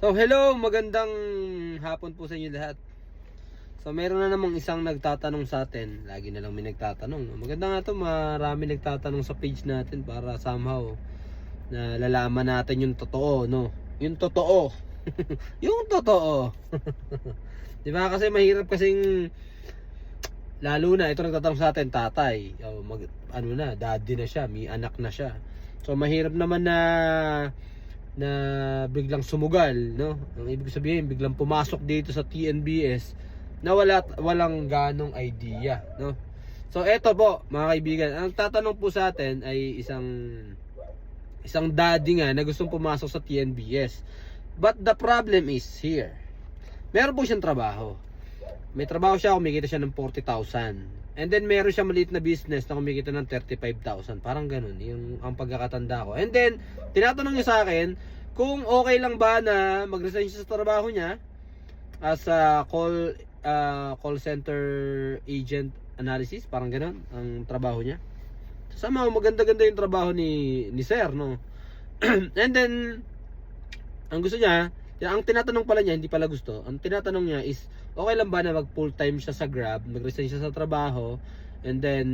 So hello, magandang hapon po sa inyo lahat. So meron na namang isang nagtatanong sa atin. Lagi na lang may nagtatanong. Maganda nga to, marami nagtatanong sa page natin para somehow na lalaman natin yung totoo, no? Yung totoo. Yung totoo. 'Di ba? Kasi mahirap kasing lalo na ito nagtatanong sa atin, tatay. Ano na, daddy na siya, may anak na siya. So mahirap naman na biglang sumugal, no? Ang ibig sabihin, biglang pumasok dito sa TNBS na walang ganong idea, no? So eto po, mga kaibigan, ang tatanong po sa atin ay isang daddy nga na gustong pumasok sa TNBS. But the problem is here. Meron po siyang trabaho. May trabaho siya, kumikita siya ng 40,000. And then meron siya maliit na business na kumikita ng 35,000. Parang ganun, yung ang pagkakatanda ko. And then, tinatanong niya sa akin, kung okay lang ba na mag-resign siya sa trabaho niya as a call center agent analysis, parang ganun, ang trabaho niya. Somehow, maganda-ganda yung trabaho ni Sir, no? And then, ang gusto niya, ang tinatanong pala niya, hindi pala gusto. Ang tinatanong niya is, okay lang ba na mag full time siya sa Grab, mag-resign siya sa trabaho, and then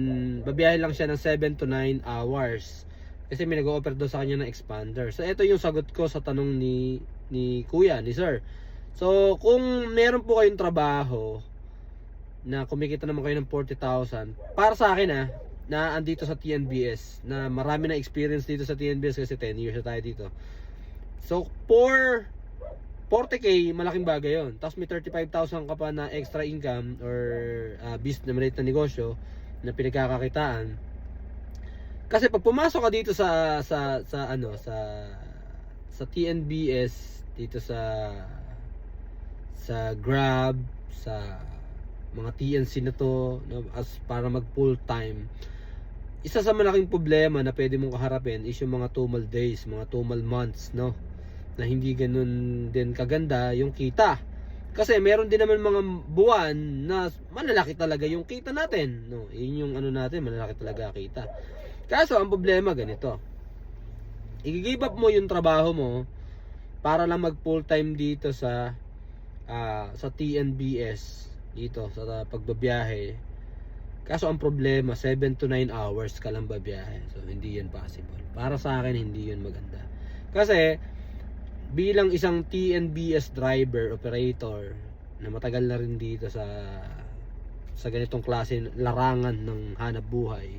babiyahe lang siya ng 7 to 9 hours. Kasi may nag-o-offer daw sa kanya ng expander. So ito yung sagot ko sa tanong ni Kuya, ni Sir. So kung meron po kayong trabaho na kumikita naman kayo ng 40,000, para sa akin na andito sa TNBS, na marami na experience dito sa TNBS kasi 10 years na tayo dito. So for 40k, malaking bagay yon. Tapos may 35,000 ka pa na extra income or business na maliit na negosyo na pinagkakakitaan. Kasi pag pumasok ka dito sa TNBS, dito sa Grab, sa mga TNC na to, no, as para mag full time, isa sa malaking problema na pwede mong kaharapin is yung mga tumal days, mga tumal months, no, na hindi ganun din kaganda yung kita. Kasi meron din naman mga buwan na malalaki talaga yung kita natin, no? Yun yung ano natin, malalaki talaga kita. Kaso ang problema ganito. I-give up mo yung trabaho mo para lang mag full time dito sa TNBS, dito sa pagbabiyahe. Kaso ang problema, 7 to 9 hours ka lang babiyahe. So hindi yan possible. Para sa akin hindi yun maganda. Kasi bilang isang TNBS driver, operator na matagal na rin dito sa ganitong klase larangan ng hanap buhay,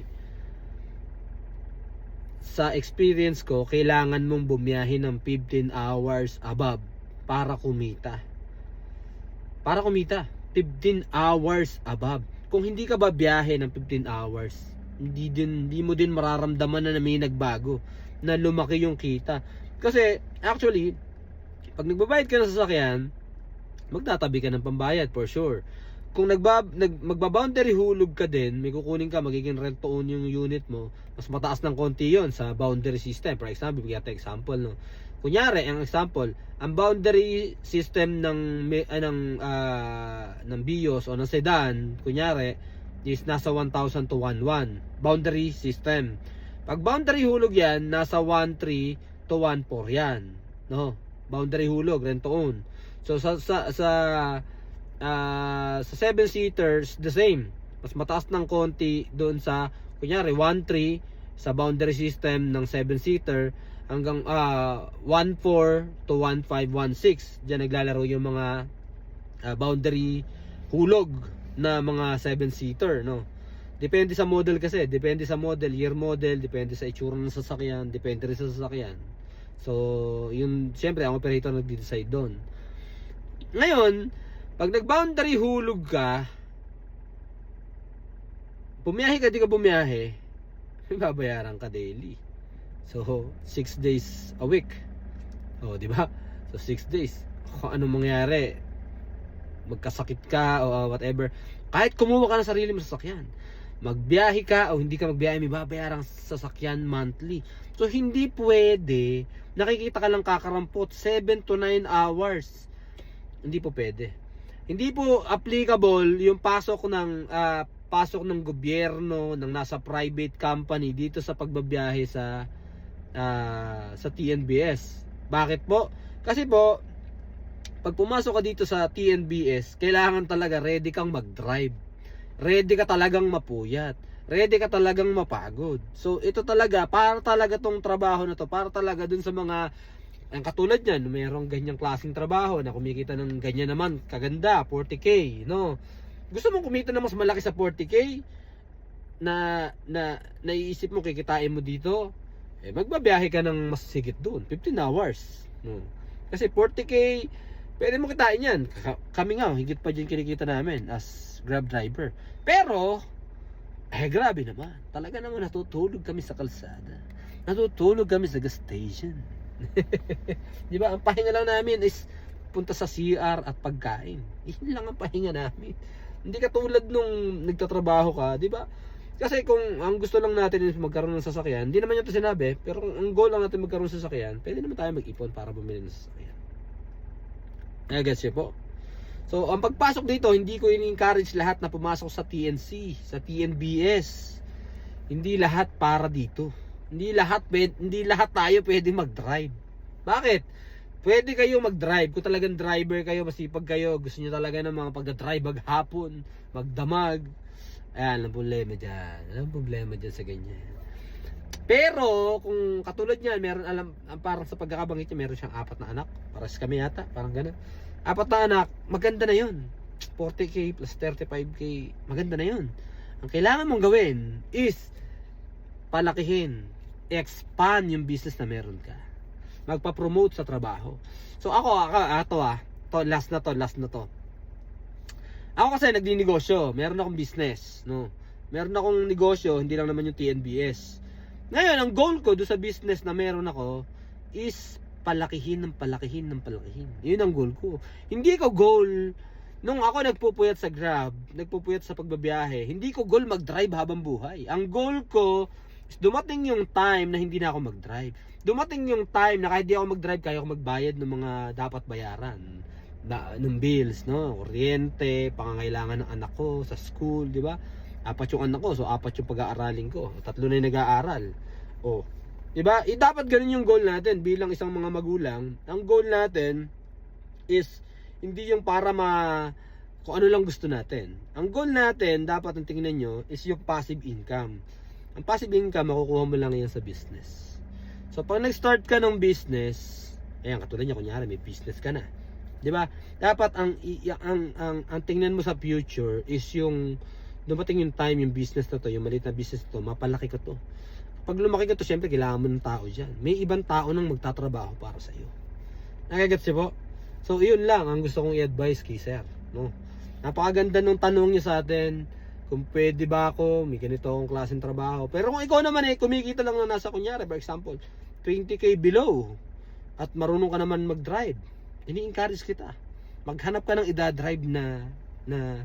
sa experience ko, kailangan mong bumiyahe ng 15 hours above para kumita. 15 hours above. Kung hindi ka ba biyahe ng 15 hours, hindi mo din mararamdaman na may nagbago, na lumaki yung kita. Kasi actually, pag nagbabayad ka ng sasakyan, magtatabi ka ng pambayad for sure. Kung magba-boundary hulog ka din, may kukunin ka, magiging rent to own yung unit mo, mas mataas ng konti yon sa boundary system. For example, bigyan natin example, no. Kunyari, ang example, ang boundary system ng BIOS o ng sedan, kunyari, is nasa 1,000 to 1,100. Boundary system. Pag boundary hulog yan, nasa 1,300 to 1,400 yan, no? Boundary hulog, rent to own. So sa 7-seaters, the same. Mas mataas ng konti doon sa, kunyari, 1,300 sa boundary system ng 7-seater hanggang 1,400 to 1,500, 1,600. Diyan naglalaro yung mga boundary hulog na mga 7-seater, no? Depende sa model kasi, depende sa model, year model, depende sa itsura ng sasakyan, depende rin sa sasakyan. So, yun, siyempre, ang operator nag-decide doon. Ngayon, pag nag-boundary hulog ka, bumiyahe ka, di ka bumiyahe, may babayaran ka daily. So, 6 days a week. O, di ba? So, 6 days. Kung anong mangyari, magkasakit ka o whatever, kahit kumuha ka ng sarili mo sasakyan, magbiyahe ka o hindi ka magbiyahe, may babayarang sasakyan monthly. So hindi pwede, nakikita ka lang kakarampot 7 to 9 hours. Hindi po pwede. Hindi po applicable yung pasok ng gobyerno, ng nasa private company dito sa pagbabiyahe sa TNBS. Bakit po? Kasi po pag pumasok ka dito sa TNBS, kailangan talaga ready kang mag-drive. Ready ka talagang mapuyat. Ready ka talagang mapagod. So ito talaga, para talaga tong trabaho na to, para talaga dun sa mga ang katulad niyan, mayroong ganyang klaseng trabaho na kumikita ng ganyan naman, kaganda, 40k, no? Gusto mong kumita na mas malaki sa 40k na naiisip mo kikitain mo dito, magbabiyahe ka ng mas sigit doon, 15 hours, no? Kasi 40k, pwede mo kitain yan. Kami nga, higit pa dyan kinikita namin as Grab driver. Pero, grabe naman. Talaga naman natutulog kami sa kalsada. Natutulog kami sa gas station. Di ba? Ang pahinga lang namin is punta sa CR at pagkain. Yun lang ang pahinga namin. Hindi katulad nung nagtatrabaho ka, di ba? Kasi kung ang gusto lang natin is magkaroon ng sasakyan, hindi naman yun ito sinabi, pero kung ang goal lang natin magkaroon ng sasakyan, pwede naman tayo mag-ipon para bumili ng sasakyan. Gets niyo po? So, ang pagpasok dito, hindi ko in-encourage lahat na pumasok sa TNC, sa TNBS. Hindi lahat para dito. Hindi lahat tayo pwede mag-drive. Bakit? Pwede kayo mag-drive kung talagang driver kayo, masipag kayo, gusto niyo talaga ng mga pagda-drive maghapon, magdamag. Ayan, ang problema dyan. Anong problema dyan sa ganyan? Pero, kung katulad niyan, meron parang sa pagkakabanggit niya, meron siyang 4 na anak. Paras kami yata, parang gano'n. 4 na anak, maganda na yun. 40k plus 35k, maganda na yun. Ang kailangan mong gawin is palakihin, expand yung business na meron ka. Magpa-promote sa trabaho. So last na to. Ako kasi nagdi-negosyo, meron akong business, no. Meron akong negosyo, hindi lang naman yung TNBS. Ngayon, ang goal ko do sa business na meron ako is palakihin. Yun ang goal ko. Hindi ko goal nung ako nagpupuyat sa Grab, nagpupuyat sa pagbabiyahe, hindi ko goal mag-drive habang buhay. Ang goal ko is dumating yung time na hindi na ako mag-drive. Dumating yung time na kahit di ako mag-drive, kaya ako magbayad ng mga dapat bayaran. Ng bills, no? Kuryente, pangangailangan ng anak ko sa school, di ba? 4 yung anak ko, so 4 yung pag-aaralin ko. 3 na yung nag-aaral. Oh, di ba? Dapat ganun yung goal natin bilang isang mga magulang. Ang goal natin is hindi yung para kung ano lang gusto natin. Ang goal natin, dapat ang tingnan nyo, is yung passive income. Ang passive income, makukuha mo lang yan sa business. So, pag nag-start ka ng business, ayan, katulad niya, kunyari, may business ka na. Di ba? Dapat ang tingnan mo sa future is yung dumating yung time, yung business na to, yung maliit na business na to, mapalaki ko to. Pag lumaki ka to, syempre kailangan mo ng tao dyan. May ibang tao nang magtatrabaho para sa iyo. Nagagets niyo po? So, iyon lang ang gusto kong i-advise kay sir, no? Napakaganda nung tanong niya sa atin, kung pwede ba ako, may ganito akong klaseng trabaho. Pero kung ikaw naman kumikita lang na nasa, kunyari, for example, 20k below, at marunong ka naman mag-drive, ini-encourage kita. Maghanap ka ng idadrive na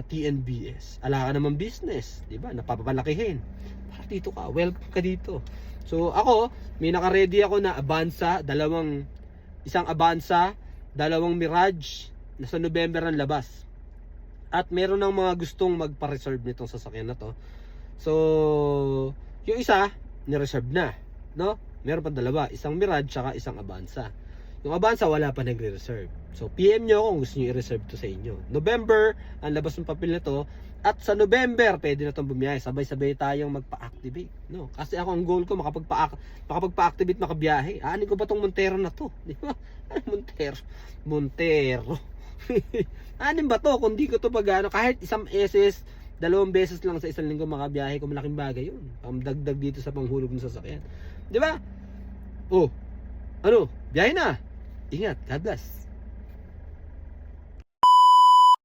TNBS. Ala ka naman business, di ba? Napapalakihin. Para dito ka, welcome ka dito. So ako, may naka-ready ako na Avanza, isang Avanza, 2 Mirage, na sa November ang labas. At meron ng mga gustong magpa-reserve nitong sasakyan na to. So, yung isa, ni-reserve na, no? Meron pa 2, isang Mirage saka isang Avanza. Yung Avanza wala pa nagre-reserve. So PM nyo kung gusto nyo i-reserve to sa inyo. November, ang labas ng papel na to. At sa November, pwede na itong bumiyahe. Sabay-sabay tayong magpa-activate, no? Kasi ako, ang goal ko, makapagpa-activate, makabiyahe. Aanin ko ba tong Montero na to? Di ba? Montero. Anin ba to? Kung di ko to kahit isang SS, 2 beses lang sa isang linggo makabiyahe ko, malaking bagay yun. Dagdag dito sa panghulog ng sasakyan. Di ba? Oh, biyahe na. Ingat, God bless.